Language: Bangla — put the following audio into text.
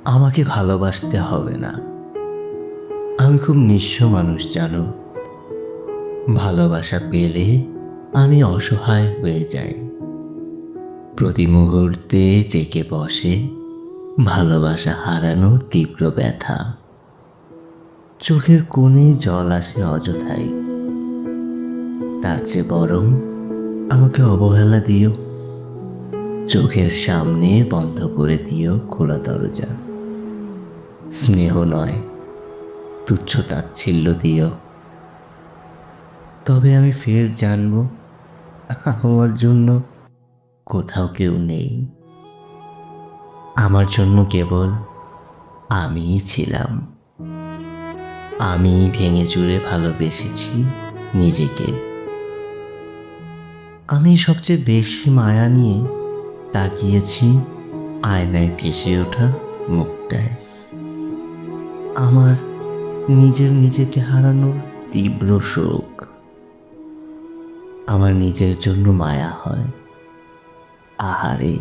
আমাকে ভালোবাসতে হবে না। আমি খুব নিঃস্ব মানুষ জানো। ভালোবাসা পেলে আমি অসহায় হয়ে যাই। প্রতি মুহূর্তে জেগে বসে ভালোবাসা হারানোর তীব্র ব্যথা। চোখের কোণে জল আসে অযথাই। তার চেয়ে বরং আমাকে অবহেলা দিও। চোখের সামনে বন্ধ করে দিও খোলা দরজা। স্নেহ নয়, তুচ্ছ তাচ্ছিল্য দিও। তবে আমি ফের জানবো আমার জন্য কোথাও কেউ নেই। আমার জন্য কেবল আমিই ছিলাম। আমি ভেঙে চুরে ভালোবেসেছি নিজেকে। আমি সবচেয়ে বেশি মায়া নিয়ে তাকিয়েছি আয়নায় ভেসে ওঠা মুখটায়। আমার নিজেকে হারানোর তীব্র শোক। আমার নিজের জন্য মায়া হয়। আহারে,